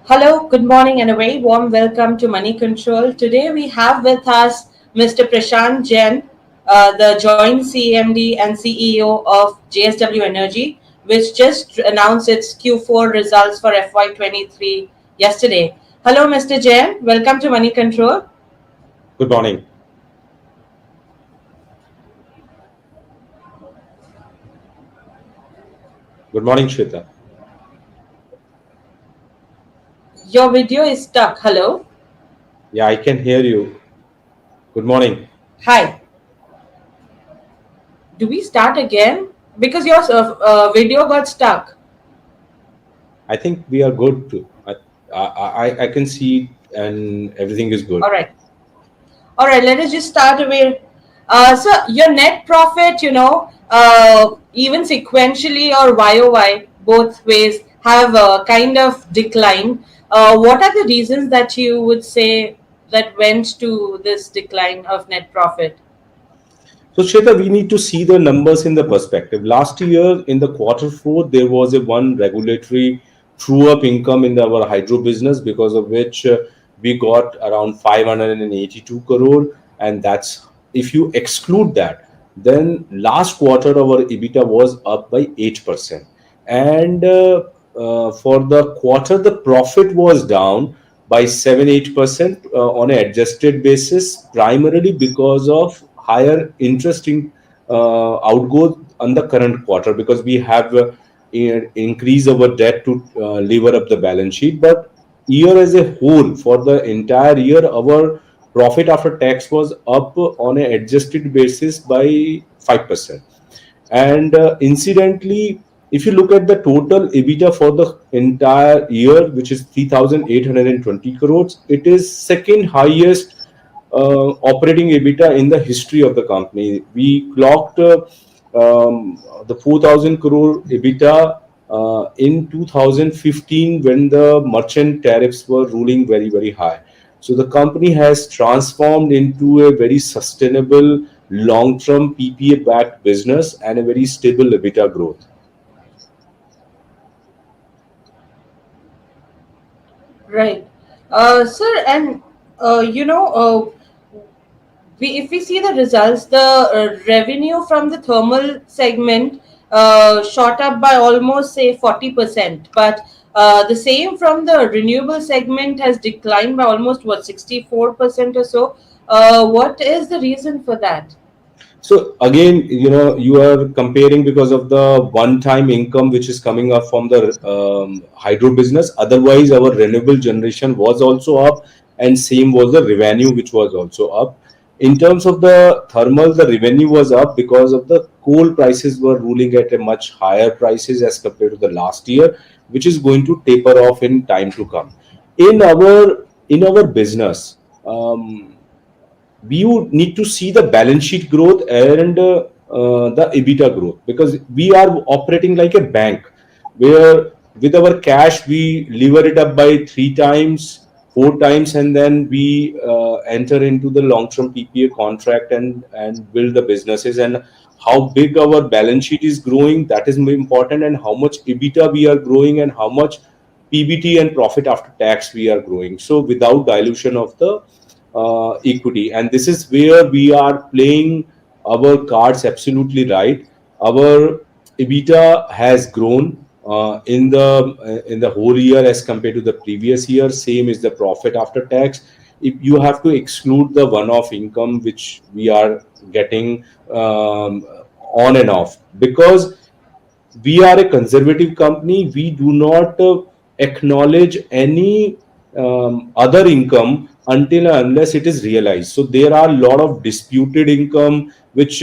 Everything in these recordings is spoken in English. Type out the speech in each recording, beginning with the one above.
Hello, good morning, and a very warm welcome to Money Control. Today we have with us Mr. Prashant Jain, the joint CMD and CEO of JSW Energy, which just announced its Q4 results for FY23 yesterday. Hello, Mr. Jain. Welcome to Money Control. Good morning. Good morning, Shweta. Your video is stuck. Hello. Yeah, I can hear you. Good morning. Hi. Do we start again? Because your video got stuck. I think we are good. I can see and everything is good. All right. All right, let us just start away. So your net profit, even sequentially or YOY, both ways, have kind of declined. What are the reasons that you would say that went to this decline of net profit? So, Shweta, we need to see the numbers in the perspective. Last year, in the quarter four, there was a one regulatory true-up income in our hydro business, because of which we got around 582 crore, and that's if you exclude that, then last quarter our EBITDA was up by 8%, and for the quarter the profit was down by 7-8% on an adjusted basis, primarily because of higher interesting outgo on the current quarter, because we have increased our debt to lever up the balance sheet. But year as a whole, for the entire year, our profit after tax was up on an adjusted basis by 5%. And incidentally, if you look at the total EBITDA for the entire year, which is 3,820 crores, it is second highest operating EBITDA in the history of the company. We clocked the 4,000 crore EBITDA in 2015, when the merchant tariffs were ruling very, very high. So the company has transformed into a very sustainable long-term PPA-backed business and a very stable EBITDA growth. Right. Sir, and if we see the results, the revenue from the thermal segment shot up by almost say 40%, but the same from the renewable segment has declined by almost 64% or so. What is the reason for that? So again, you are comparing because of the one-time income which is coming up from the hydro business. Otherwise, our renewable generation was also up, and same was the revenue, which was also up. In terms of the thermal, the revenue was up because of the coal prices were ruling at a much higher prices as compared to the last year, which is going to taper off in time to come. In our business, we would need to see the balance sheet growth and the EBITDA growth, because we are operating like a bank, where with our cash we lever it up by 3 times, 4 times, and then we enter into the long-term PPA contract and build the businesses. And how big our balance sheet is growing, that is more important, and how much EBITDA we are growing, and how much PBT and profit after tax we are growing. So without dilution of the equity, and this is where we are playing our cards absolutely right. Our EBITDA has grown in the whole year as compared to the previous year. Same is the profit after tax. If you have to exclude the one-off income which we are getting on and off, because we are a conservative company, we do not acknowledge any other income until and unless it is realized. So there are a lot of disputed income which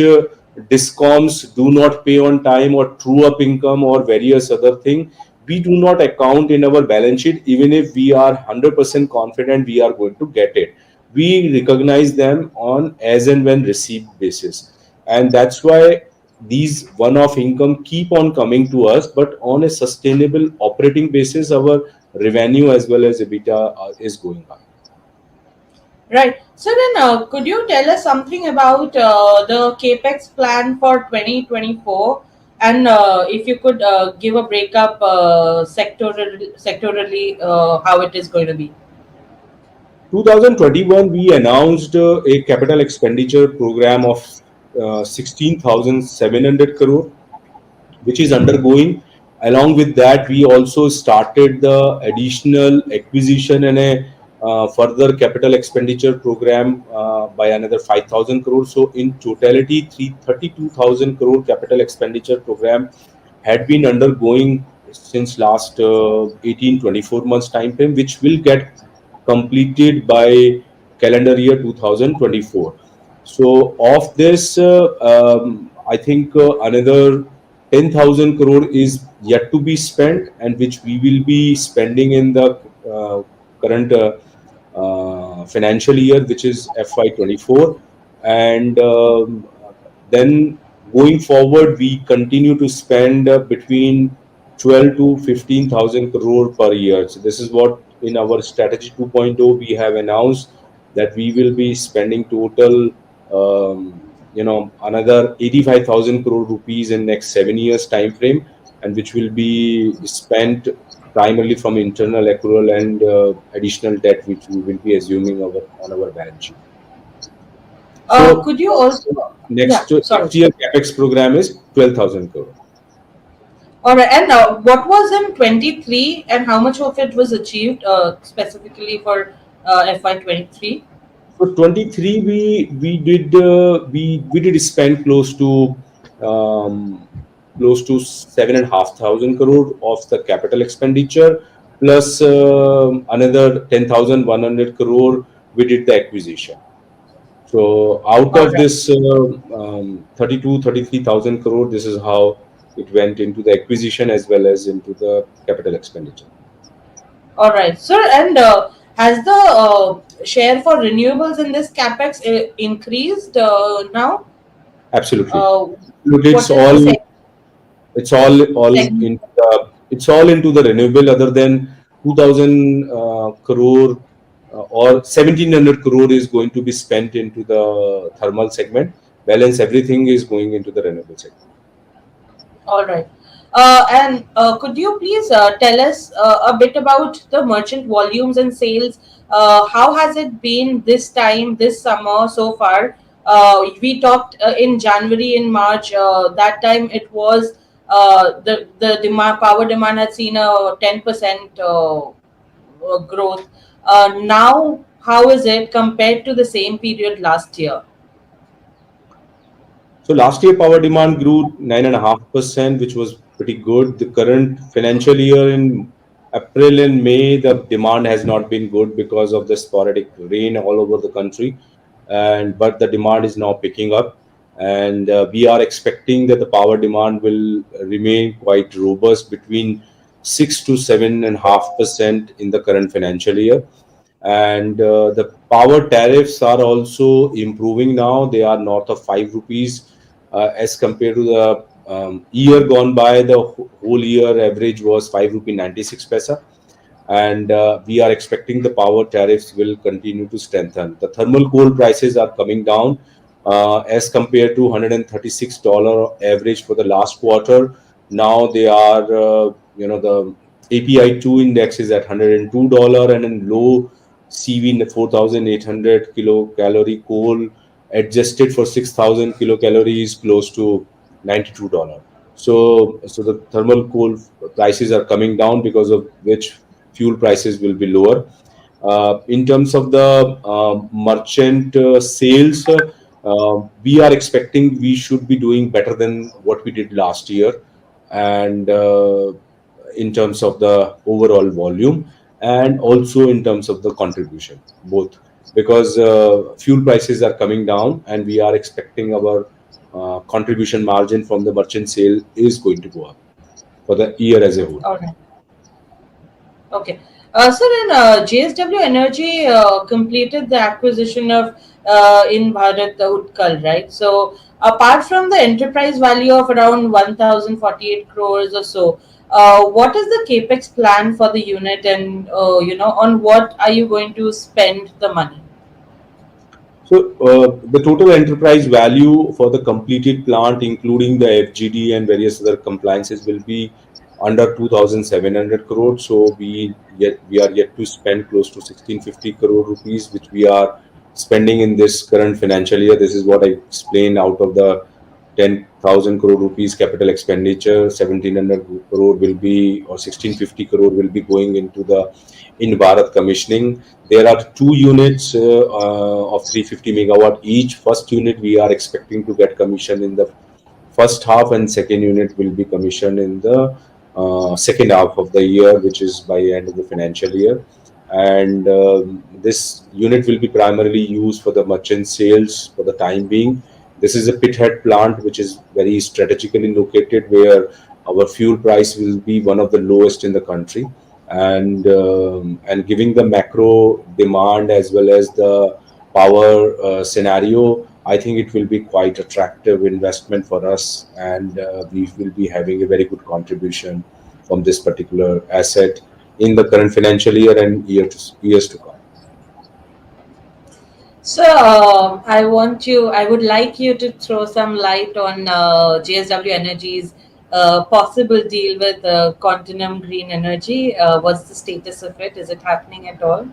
discoms do not pay on time, or true up income, or various other thing. We do not account in our balance sheet, even if we are 100% confident we are going to get it. We recognize them on as and when received basis, and that's why these one-off income keep on coming to us. But on a sustainable operating basis, our revenue as well as EBITDA is going up. Right. So then, could you tell us something about the capex plan for 2024? And if you could give a breakup sectorally, how it is going to be. 2021, we announced a capital expenditure program of 16,700 crore, which is undergoing. Along with that, we also started the additional acquisition and a further capital expenditure program by another 5,000 crore. So in totality, 32,000 crore capital expenditure program had been undergoing since last 18 24 months time frame, which will get completed by calendar year 2024. So of this, I think another 10,000 crore is yet to be spent, and which we will be spending in the current financial year, which is FY24. And then going forward, we continue to spend between 12 to 15,000 crore per year. So this is what in our strategy 2.0 we have announced, that we will be spending total another 85,000 crore rupees in next 7 years time frame, and which will be spent primarily from internal accrual and additional debt which we will be assuming on our balance sheet. So Could you also, yeah, sorry. next year capex program is 12,000 crore. All right, and what was in 23 and how much of it was achieved specifically for FY23? So 23 we did spend close to 7,500 crore of the capital expenditure, plus another 10,100 crore we did the acquisition. So out All of right. this 33,000 crore, this is how it went into the acquisition as well as into the capital expenditure. All right, sir. And has the share for renewables in this capex increased now? Absolutely. Uh, It's what is the all segment? it's all into the renewable, other than 2,000 crore or 1,700 crore is going to be spent into the thermal segment. Balance everything is going into the renewable segment. All right. And could you please tell us a bit about the merchant volumes and sales? How has it been this time, this summer so far? We talked in January, in March. That time it was the demand, power demand had seen a 10% growth. Now, how is it compared to the same period last year? So last year power demand grew 9.5%, which was pretty good. The current financial year in April and May, the demand has not been good because of the sporadic rain all over the country, and but the demand is now picking up, and we are expecting that the power demand will remain quite robust between 6 to 7.5% in the current financial year. And the power tariffs are also improving now. They are north of 5 rupees as compared to the year gone by. The whole year average was 5 rupee 96 paisa, and we are expecting the power tariffs will continue to strengthen. The thermal coal prices are coming down as compared to $136 average for the last quarter. Now they are, the API2 index is at $102, and in low CV in the 4,800 kilocalorie coal adjusted for 6,000 kilocalories close to $92. So the thermal coal prices are coming down, because of which fuel prices will be lower. In terms of the merchant sales, we are expecting we should be doing better than what we did last year, and in terms of the overall volume, and also in terms of the contribution, both, because fuel prices are coming down, and we are expecting our contribution margin from the merchant sale is going to go up for the year as a whole. All right. Okay. So then, JSW Energy completed the acquisition of in Bharat Utkal, right? So apart from the enterprise value of around 1,048 crores or so, what is the capex plan for the unit, and on what are you going to spend the money? So the total enterprise value for the completed plant, including the FGD and various other compliances, will be under 2,700 crores. So we are yet to spend close to 1650 crore rupees, which we are spending in this current financial year. This is what I explained. Out of the 10,000 crore rupees capital expenditure, 1,700 crore will be, or 1,650 crore will be going into the in Bharat commissioning. There are two units of 350 megawatt each. First unit we are expecting to get commissioned in the first half, and second unit will be commissioned in the second half of the year, which is by end of the financial year. And this unit will be primarily used for the merchant sales for the time being. This is a pithead plant which is very strategically located, where our fuel price will be one of the lowest in the country. And giving the macro demand as well as the power scenario, I think it will be quite attractive investment for us, and we will be having a very good contribution from this particular asset in the current financial year and years to come. So I would like you to throw some light on JSW Energy's possible deal with Continuum Green Energy. What's the status of it? Is it happening at all?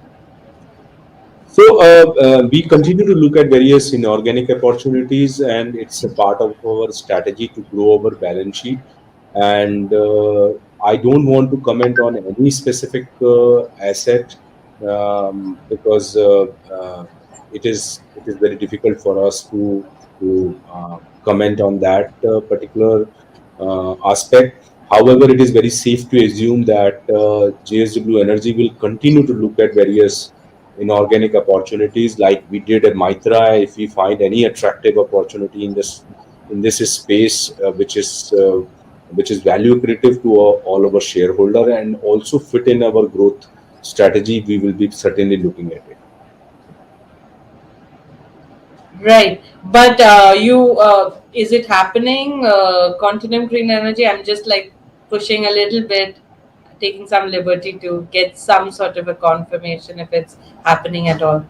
So we continue to look at various inorganic opportunities, and it's a part of our strategy to grow our balance sheet. And I don't want to comment on any specific asset, because it is very difficult for us to comment on that particular aspect. However, it is very safe to assume that JSW Energy will continue to look at various inorganic opportunities like we did at Maitra. If we find any attractive opportunity in this space, which is value creative to all of our shareholder and also fit in our growth strategy, we will be certainly looking at it. Right, but is it happening? Continuum Green Energy. I'm just like pushing a little bit, taking some liberty to get some sort of a confirmation if it's happening at all.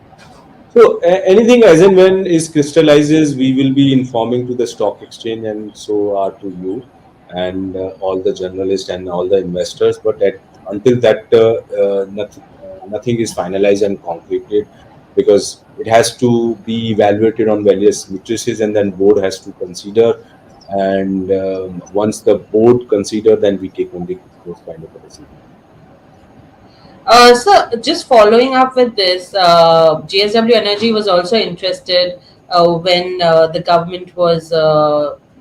So anything as and when is crystallizes, we will be informing to the stock exchange, and so are to you and all the journalists and all the investors. But until that, nothing is finalized and concreted, because it has to be evaluated on various matrices, and then board has to consider. And once the board consider, then we take only those kind of a decision. So just following up with this, JSW Energy was also interested when the government was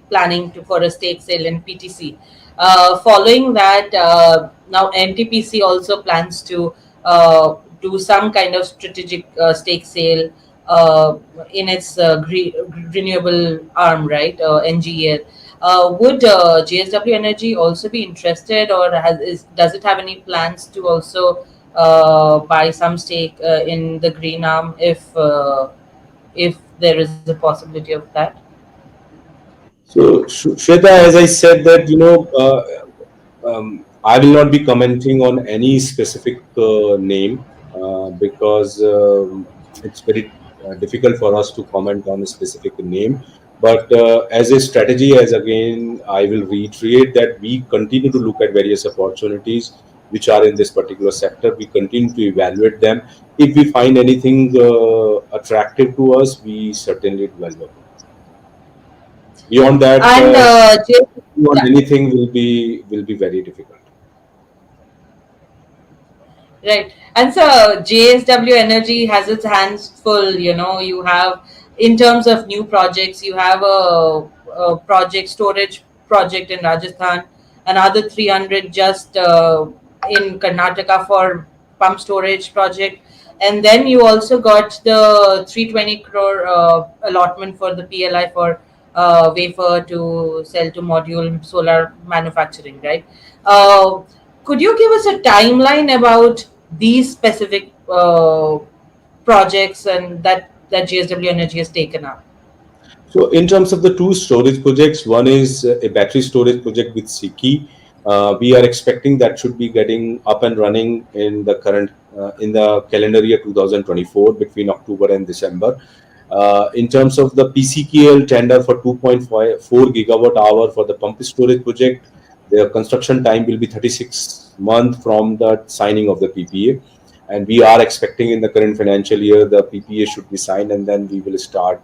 planning for a stake sale in PTC. Following that, now NTPC also plans to do some kind of strategic stake sale in its renewable arm, right? NGEL. Would JSW Energy also be interested, or does it have any plans to also buy some stake in the green arm if there is a possibility of that? So, Shweta, as I said that, I will not be commenting on any specific name, because it's very difficult for us to comment on a specific name. But as a strategy, as again, I will reiterate that we continue to look at various opportunities which are in this particular sector. We continue to evaluate them. If we find anything attractive to us, we certainly develop. Beyond that, And beyond yeah. anything will be very difficult. Right. And so JSW Energy has its hands full. You have, in terms of new projects, you have a project, storage project in Rajasthan, another 300 just in Karnataka for pump storage project. And then you also got the 320 crore allotment for the PLI for wafer to sell to module solar manufacturing, right? Uh, could you give us a timeline about these specific projects and that JSW Energy has taken up? So, in terms of the two storage projects, one is a battery storage project with Siki. We are expecting that should be getting up and running in the calendar year 2024, between October and December. In terms of the PCKL tender for 2.4 gigawatt hour for the pump storage project, the construction time will be 36 months from the signing of the PPA. And we are expecting in the current financial year the PPA should be signed, and then we will start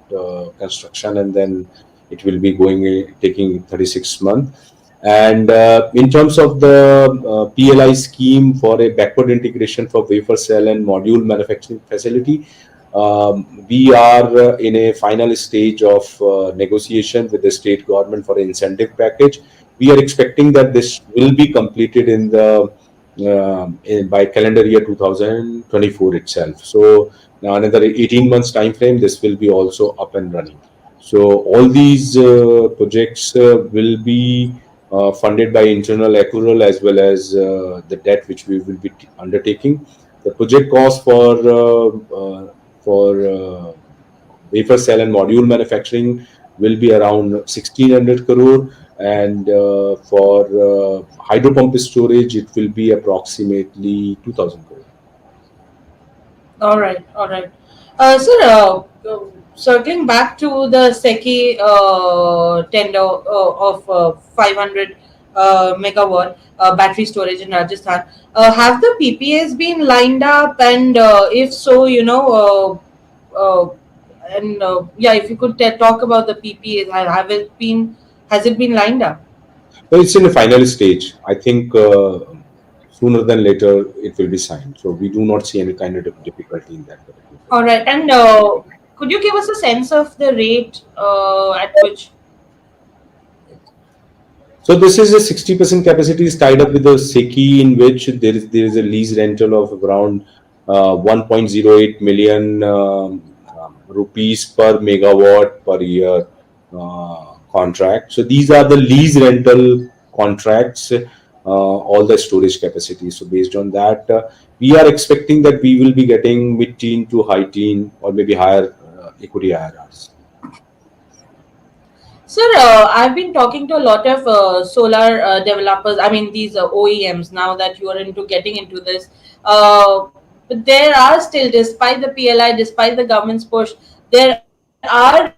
construction, and then it will be going taking 36 months. And in terms of the PLI scheme for a backward integration for wafer cell and module manufacturing facility, we are in a final stage of negotiation with the state government for an incentive package. We are expecting that this will be completed in the by calendar year 2024 itself. So now another 18 months time frame, this will be also up and running. So all these projects will be funded by internal accrual as well as the debt which we will be undertaking. The project cost for wafer cell and module manufacturing will be around 1600 crore, and for hydro pump storage it will be approximately 2000 crore. All right, all right. Sir, circling back to the SECI tender of 500 megawatt battery storage in Rajasthan, have the PPAs been lined up? And if so, and yeah, if you could talk about the PPAs, has it been lined up? So it's in the final stage. I think sooner than later it will be signed. So we do not see any kind of difficulty in that particular All project. right, and could you give us a sense of the rate at which? So this is a 60% capacity is tied up with the SECI, in which there is a lease rental of around 1.08 million rupees per megawatt per year contract. So these are the lease rental contracts, all the storage capacity. So based on that, we are expecting that we will be getting mid-teen to high-teen or maybe higher equity IRRs. Sir, I've been talking to a lot of solar developers. I mean, these OEMs. Now that you are into getting into this, but there are still, despite the PLI, despite the government's push, there are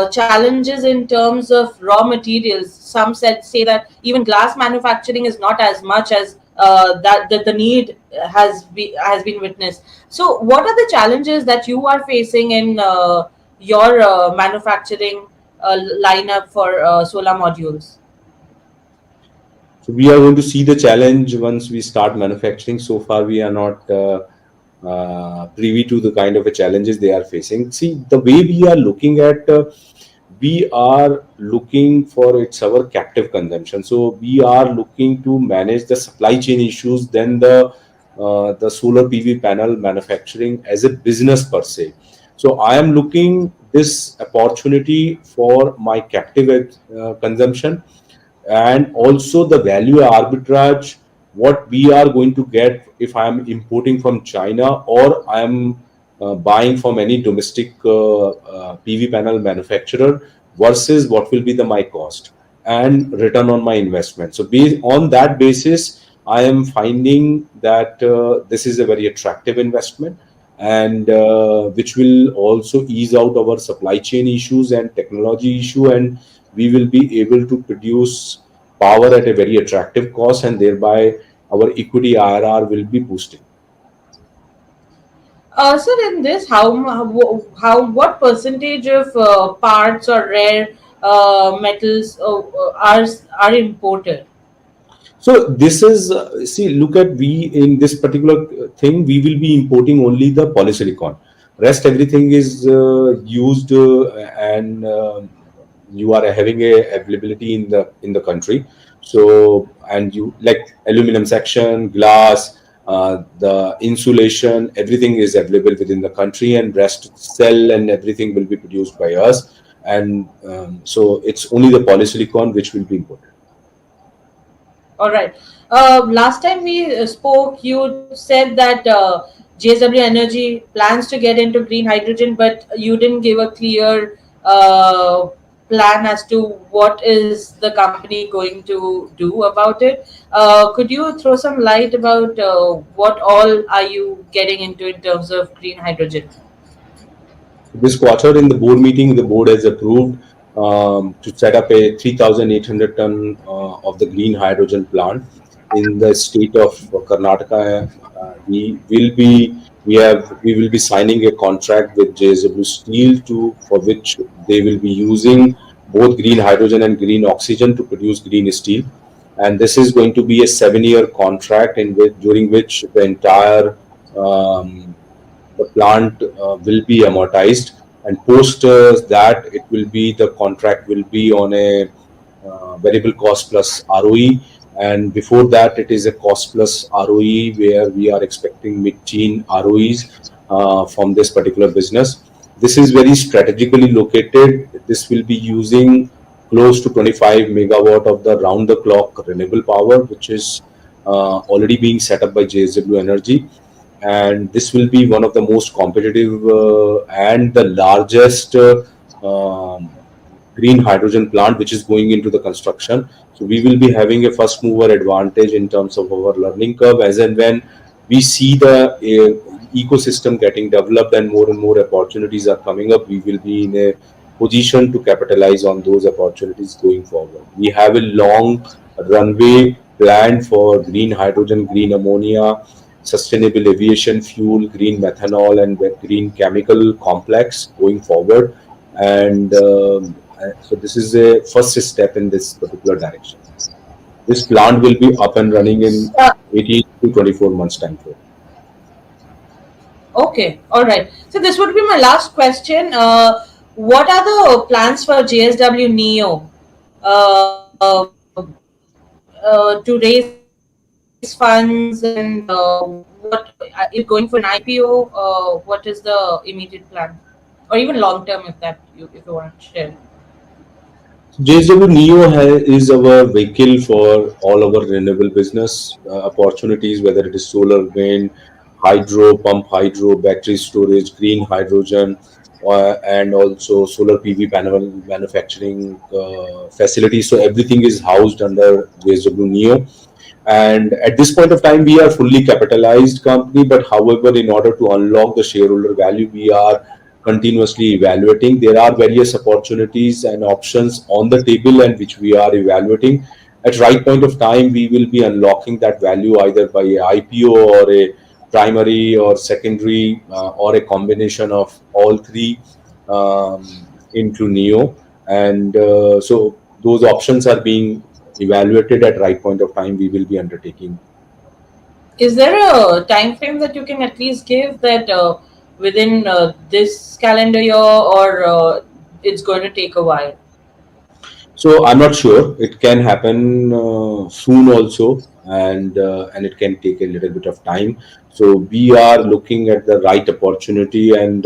challenges in terms of raw materials. Some say that even glass manufacturing is not as much as that the need has been witnessed. So, what are the challenges that you are facing in your manufacturing lineup for solar modules? So we are going to see the challenge once we start manufacturing. So far, we are not privy to the kind of a challenges they are facing. See, the way we are looking for it's our captive consumption. So we are looking to manage the supply chain issues, then the solar PV panel manufacturing as a business per se. So I am looking this opportunity for my captive consumption, and also the value arbitrage what we are going to get if I am importing from China or I am buying from any domestic PV panel manufacturer versus what will be the my cost and return on my investment. So based on that basis, I am finding that this is a very attractive investment, and which will also ease out our supply chain issues and technology issue, and we will be able to produce power at a very attractive cost, and thereby our equity IRR will be boosting. Sir, in this, how what percentage of parts or rare metals are imported? So this is see, look at we in this particular thing, we will be importing only the polysilicon. Rest everything is used, and you are having a availability in the country. So and you like aluminum section, glass, the insulation, everything is available within the country, and rest cell and everything will be produced by us. And so it's only the polysilicon which will be imported. All right. Last time we spoke, you said that JSW Energy plans to get into green hydrogen, but you didn't give a clear plan as to what is the company going to do about it. Could you throw some light about what all are you getting into in terms of green hydrogen? This quarter in the board meeting, the board has approved to set up a 3,800 ton of the green hydrogen plant in the state of Karnataka. We will be signing a contract with JSW Steel for which they will be using both green hydrogen and green oxygen to produce green steel. And this is going to be a 7-year contract during which the entire the plant will be amortized, and post that it will be the contract will be on a variable cost plus ROE, and before that it is a cost plus ROE where we are expecting mid-teen ROEs from this particular business. This is very strategically located. This will be using close to 25 megawatt of the round the clock renewable power, which is already being set up by JSW Energy, and this will be one of the most competitive and the largest green hydrogen plant which is going into the construction. So we will be having a first mover advantage in terms of our learning curve, as and when we see the ecosystem getting developed and more opportunities are coming up, we will be in a position to capitalize on those opportunities going forward. We have a long runway planned for green hydrogen, green ammonia, sustainable aviation fuel, green methanol, and the green chemical complex going forward. And so this is a first step in this particular direction. This plant will be up and running in Uh, 18 to 24 months time frame. okay, all right. So this would be my last question. What are the plans for JSW Neo uh, to raise funds, and what is it going for an IPO? What is the immediate plan, or even long term, if you want to share? JSW Neo is our vehicle for all our renewable business opportunities, whether it is solar, wind, hydro, pump hydro, battery storage, green hydrogen, and also solar PV panel manufacturing facilities. So everything is housed under JSW Neo. And at this point of time, we are fully capitalized company. But however, in order to unlock the shareholder value, we are continuously evaluating. There are various opportunities and options on the table, and which we are evaluating. At right point of time, we will be unlocking that value either by a IPO or a primary or secondary or a combination of all three um, into Neo. And so those options are being evaluated. At right point of time we will be undertaking. Is there a time frame that you can at least give that within this calendar year, or it's going to take a while? So I'm not sure, it can happen soon also, and it can take a little bit of time. So we are looking at the right opportunity, and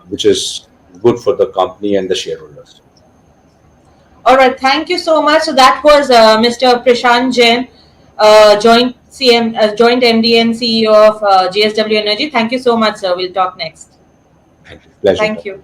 which is good for the company and the shareholders. All right, thank you so much. So that was Mr. Prashant Jain, joint MD and CEO of JSW Energy. Thank you so much, sir. We'll talk next. Thank you. Pleasure Thank talking. you.